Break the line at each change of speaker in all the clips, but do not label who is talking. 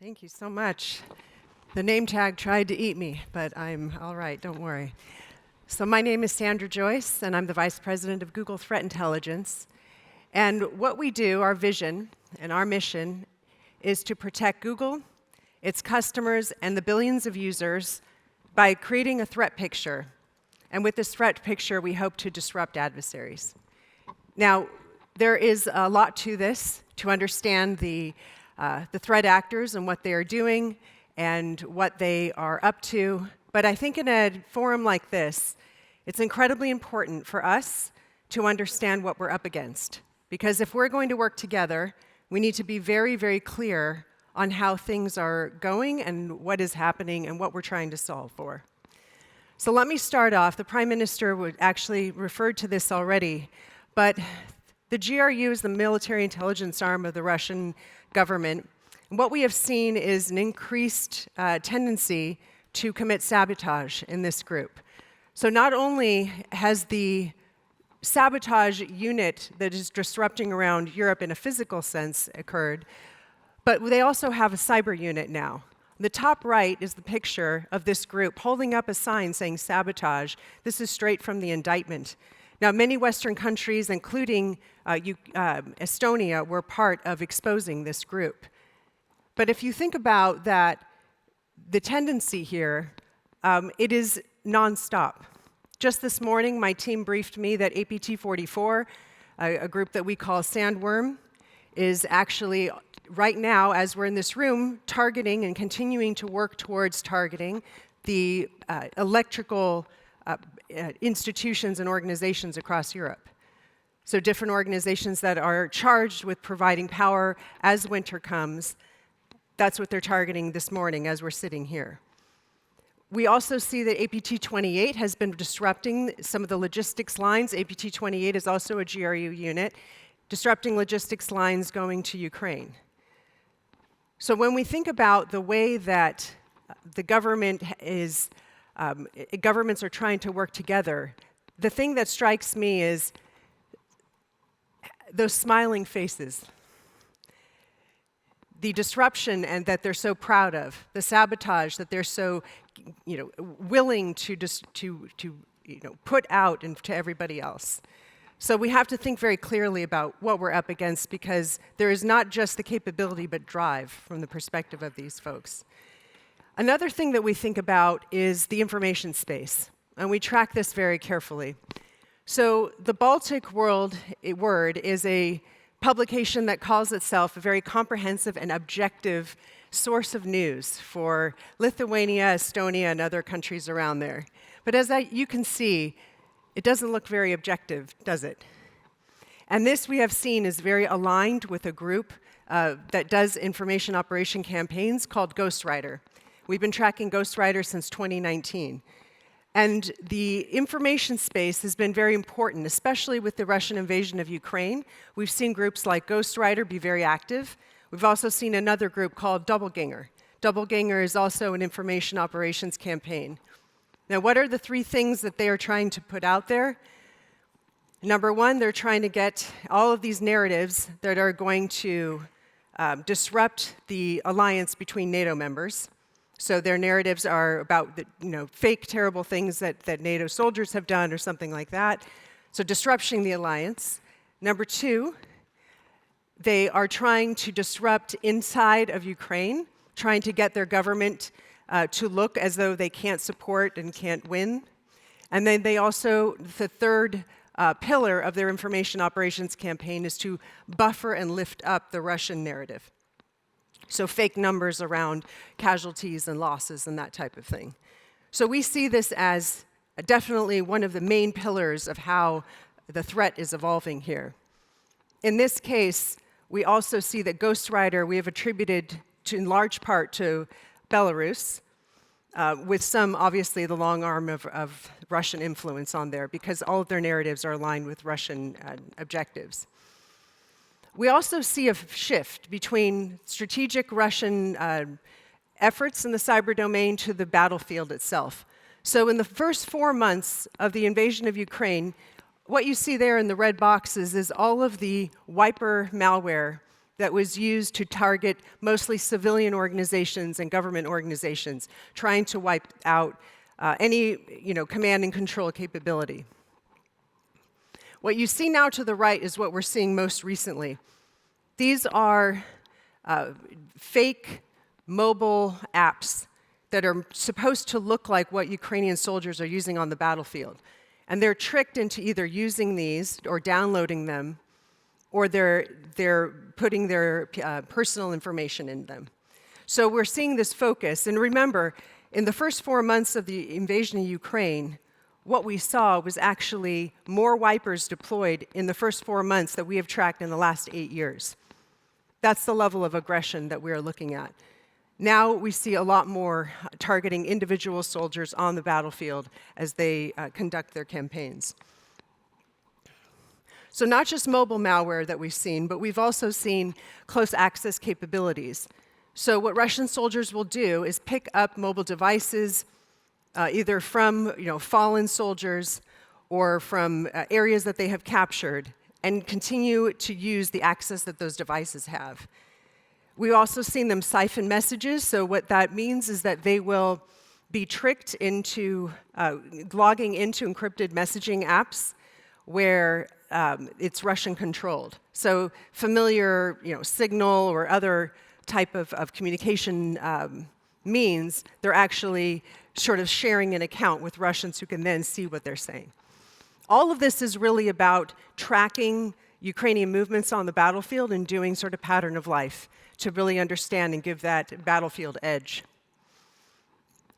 Thank you so much. The name tag tried to eat me, but I'm all right, don't worry. So my name is Sandra Joyce, and I'm the Vice President of Google Threat Intelligence. And what we do, our vision and our mission, is to protect Google, its customers, and the billions of users by creating a threat picture. And with this threat picture, we hope to disrupt adversaries. Now, there is a lot to this to understand the threat actors and what they are doing and what they are up to. But I think in a forum like this, it's incredibly important for us to understand what we're up against. Because if we're going to work together, we need to be very, very clear on how things are going and what is happening and what we're trying to solve for. So let me start off. The Prime Minister would actually referred to this already, but the GRU is the military intelligence arm of the Russian government. And what we have seen is an increased tendency to commit sabotage in this group. So not only has the sabotage unit that is disrupting around Europe in a physical sense occurred, but they also have a cyber unit now. The top right is the picture of this group holding up a sign saying sabotage. This is straight from the indictment. Now, many Western countries, including Estonia, were part of exposing this group. But if you think about that, the tendency here, it is nonstop. Just this morning, my team briefed me that APT44, a group that we call Sandworm, is actually, right now, as we're in this room, targeting and continuing to work towards targeting the electrical institutions and organizations across Europe. So different organizations that are charged with providing power as winter comes, that's what they're targeting this morning as we're sitting here. We also see that APT28 has been disrupting some of the logistics lines. APT28 is also a GRU unit, disrupting logistics lines going to Ukraine. So when we think about the way that the government is, governments are trying to work together, the thing that strikes me is those smiling faces. The disruption and that they're so proud of, the sabotage that they're so, willing to put out to everybody else. So we have to think very clearly about what we're up against, because there is not just the capability but drive from the perspective of these folks. Another thing that we think about is the information space, and we track this very carefully. So the Baltic Word is a publication that calls itself a very comprehensive and objective source of news for Lithuania, Estonia, and other countries around there. But as you can see, it doesn't look very objective, does it? And this we have seen is very aligned with a group that does information operation campaigns called Ghostwriter. We've been tracking Ghostwriter since 2019. And the information space has been very important, especially with the Russian invasion of Ukraine. We've seen groups like Ghostwriter be very active. We've also seen another group called Doppelganger. Doppelganger is also an information operations campaign. Now, what are the three things that they are trying to put out there? Number one, they're trying to get all of these narratives that are going to disrupt the alliance between NATO members. So their narratives are about fake, terrible things that NATO soldiers have done or something like that. So disrupting the alliance. Number two, they are trying to disrupt inside of Ukraine, trying to get their government to look as though they can't support and can't win. And then they also, the third pillar of their information operations campaign is to buffer and lift up the Russian narrative. So fake numbers around casualties and losses and that type of thing. So we see this as definitely one of the main pillars of how the threat is evolving here. In this case, we also see that Ghostwriter we have attributed in large part to Belarus, with some, obviously, the long arm of Russian influence on there, because all of their narratives are aligned with Russian objectives. We also see a shift between strategic Russian efforts in the cyber domain to the battlefield itself. So in the first 4 months of the invasion of Ukraine, what you see there in the red boxes is all of the wiper malware that was used to target mostly civilian organizations and government organizations, trying to wipe out any command and control capability. What you see now to the right is what we're seeing most recently. These are fake mobile apps that are supposed to look like what Ukrainian soldiers are using on the battlefield. And they're tricked into either using these or downloading them, or they're putting their personal information in them. So we're seeing this focus. And remember, in the first 4 months of the invasion of Ukraine, what we saw was actually more wipers deployed in the first 4 months that we have tracked in the last 8 years. That's the level of aggression that we're looking at. Now we see a lot more targeting individual soldiers on the battlefield as they conduct their campaigns. So not just mobile malware that we've seen, but we've also seen close access capabilities. So what Russian soldiers will do is pick up mobile devices, either from fallen soldiers or from areas that they have captured, and continue to use the access that those devices have. We've also seen them siphon messages, so what that means is that they will be tricked into logging into encrypted messaging apps where it's Russian-controlled. So familiar Signal or other type of communication means, they're actually sort of sharing an account with Russians who can then see what they're saying. All of this is really about tracking Ukrainian movements on the battlefield and doing sort of pattern of life to really understand and give that battlefield edge.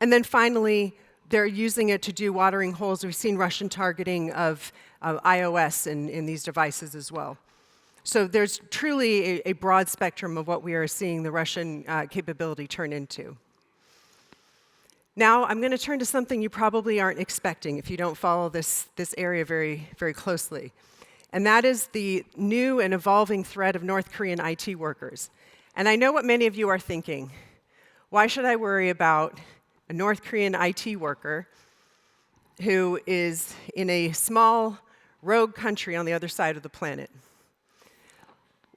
And then finally, they're using it to do watering holes. We've seen Russian targeting of iOS in these devices as well. So there's truly a broad spectrum of what we are seeing the Russian capability turn into. Now, I'm going to turn to something you probably aren't expecting if you don't follow this area very, very closely. And that is the new and evolving threat of North Korean IT workers. And I know what many of you are thinking. Why should I worry about a North Korean IT worker who is in a small, rogue country on the other side of the planet?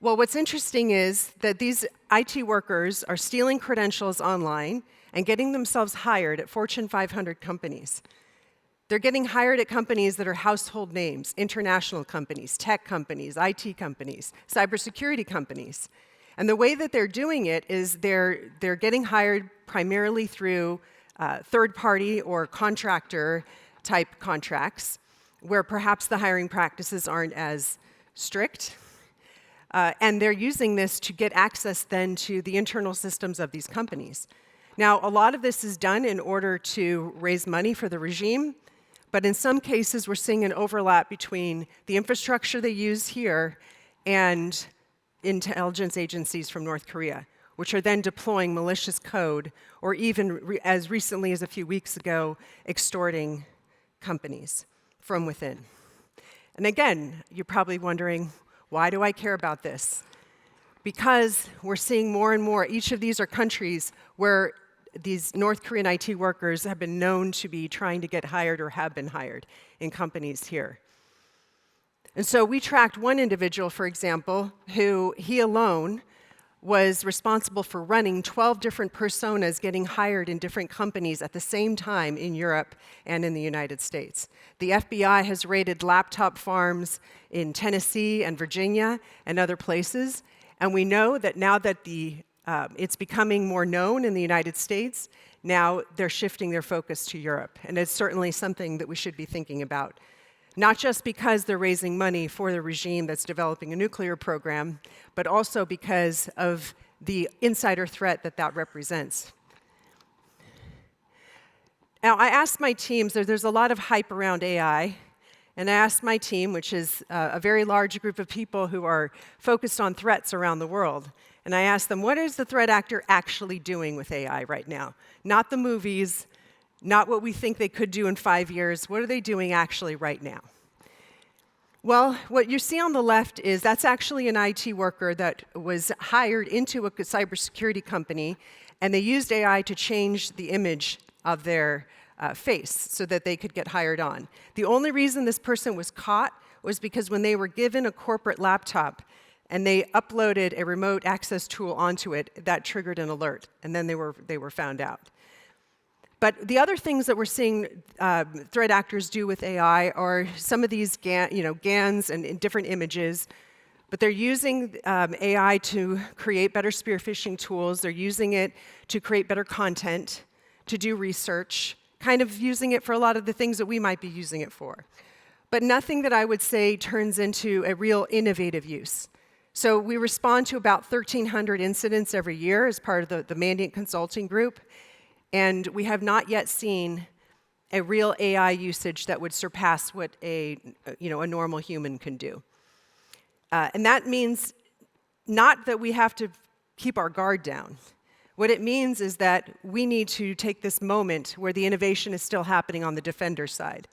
Well, what's interesting is that these IT workers are stealing credentials online and getting themselves hired at Fortune 500 companies. They're getting hired at companies that are household names, international companies, tech companies, IT companies, cybersecurity companies. And the way that they're doing it is they're getting hired primarily through third-party or contractor-type contracts, where perhaps the hiring practices aren't as strict. And they're using this to get access then to the internal systems of these companies. Now, a lot of this is done in order to raise money for the regime, but in some cases we're seeing an overlap between the infrastructure they use here and intelligence agencies from North Korea, which are then deploying malicious code, or even as recently as a few weeks ago, extorting companies from within. And again, you're probably wondering, why do I care about this? Because we're seeing more and more, each of these are countries where these North Korean IT workers have been known to be trying to get hired or have been hired in companies here. And so we tracked one individual, for example, who he alone was responsible for running 12 different personas getting hired in different companies at the same time in Europe and in the United States. The FBI has raided laptop farms in Tennessee and Virginia and other places, and we know that now that it's becoming more known in the United States, now they're shifting their focus to Europe, and it's certainly something that we should be thinking about. Not just because they're raising money for the regime that's developing a nuclear program, but also because of the insider threat that represents. Now, I asked my teams, there's a lot of hype around AI, and I asked my team, which is a very large group of people who are focused on threats around the world, and I asked them, what is the threat actor actually doing with AI right now? Not the movies, not what we think they could do in 5 years. What are they doing actually right now? Well, what you see on the left is that's actually an IT worker that was hired into a cybersecurity company, and they used AI to change the image of their face so that they could get hired on. The only reason this person was caught was because when they were given a corporate laptop, and they uploaded a remote access tool onto it that triggered an alert, and then they were found out. But the other things that we're seeing threat actors do with AI are some of these GANs and different images, but they're using AI to create better spear phishing tools. They're using it to create better content, to do research, kind of using it for a lot of the things that we might be using it for. But nothing that I would say turns into a real innovative use. So we respond to about 1,300 incidents every year as part of the Mandiant Consulting Group, and we have not yet seen a real AI usage that would surpass what a normal human can do. And that means not that we have to keep our guard down. What it means is that we need to take this moment where the innovation is still happening on the defender side,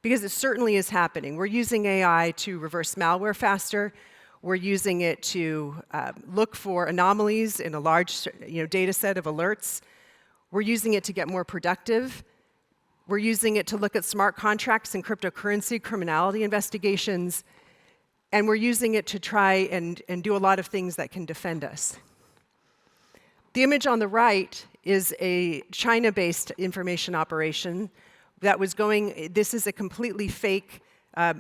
because it certainly is happening. We're using AI to reverse malware faster. We're using it to look for anomalies in a large data set of alerts. We're using it to get more productive. We're using it to look at smart contracts and cryptocurrency criminality investigations. And we're using it to try and do a lot of things that can defend us. The image on the right is a China-based information operation that was going. This is a completely fake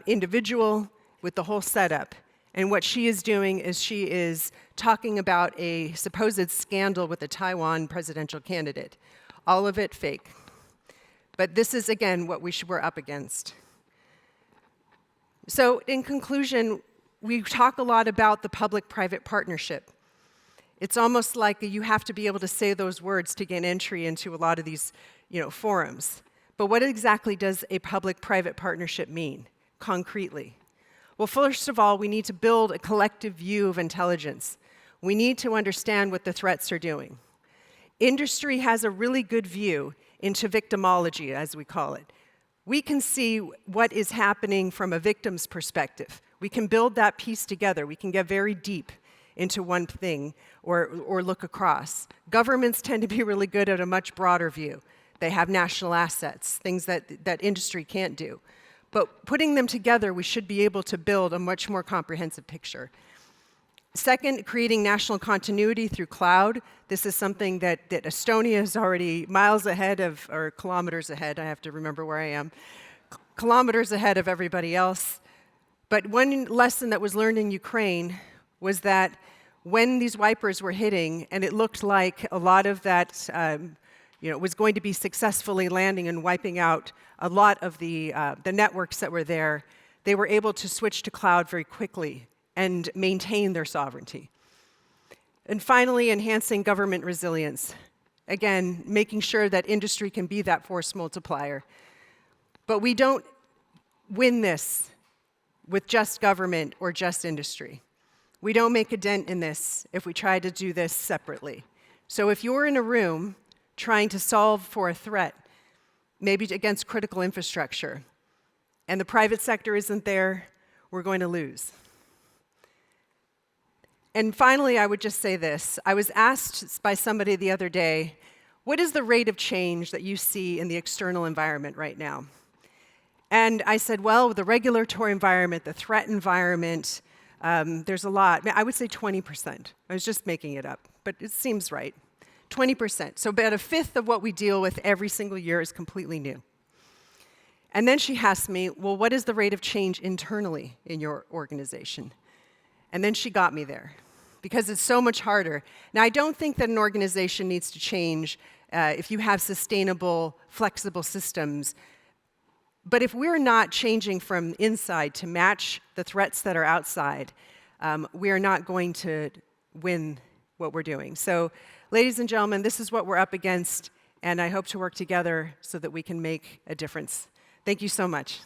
individual with the whole setup. And what she is doing is she is talking about a supposed scandal with a Taiwan presidential candidate. All of it fake. But this is, again, what we're up against. So in conclusion, we talk a lot about the public-private partnership. It's almost like you have to be able to say those words to gain entry into a lot of these forums. But what exactly does a public-private partnership mean, concretely? Well, first of all, we need to build a collective view of intelligence. We need to understand what the threats are doing. Industry has a really good view into victimology, as we call it. We can see what is happening from a victim's perspective. We can build that piece together. We can get very deep into one thing or look across. Governments tend to be really good at a much broader view. They have national assets, things that industry can't do. But putting them together, we should be able to build a much more comprehensive picture. Second, creating national continuity through cloud. This is something that Estonia is already miles ahead of, or kilometers ahead, I have to remember where I am, kilometers ahead of everybody else. But one lesson that was learned in Ukraine was that when these wipers were hitting, and it looked like a lot of that was going to be successfully landing and wiping out a lot of the networks that were there, they were able to switch to cloud very quickly and maintain their sovereignty. And finally, enhancing government resilience. Again, making sure that industry can be that force multiplier. But we don't win this with just government or just industry. We don't make a dent in this if we try to do this separately. So if you're in a room trying to solve for a threat, maybe against critical infrastructure, and the private sector isn't there, we're going to lose. And finally, I would just say this. I was asked by somebody the other day, what is the rate of change that you see in the external environment right now? And I said, well, the regulatory environment, the threat environment, there's a lot. I would say 20%. I was just making it up, but it seems right. 20%. So about a fifth of what we deal with every single year is completely new. And then she asked me, well, what is the rate of change internally in your organization? And then she got me there, because it's so much harder. Now, I don't think that an organization needs to change if you have sustainable, flexible systems. But if we're not changing from inside to match the threats that are outside, we are not going to win what we're doing. So, ladies and gentlemen, this is what we're up against, and I hope to work together so that we can make a difference. Thank you so much.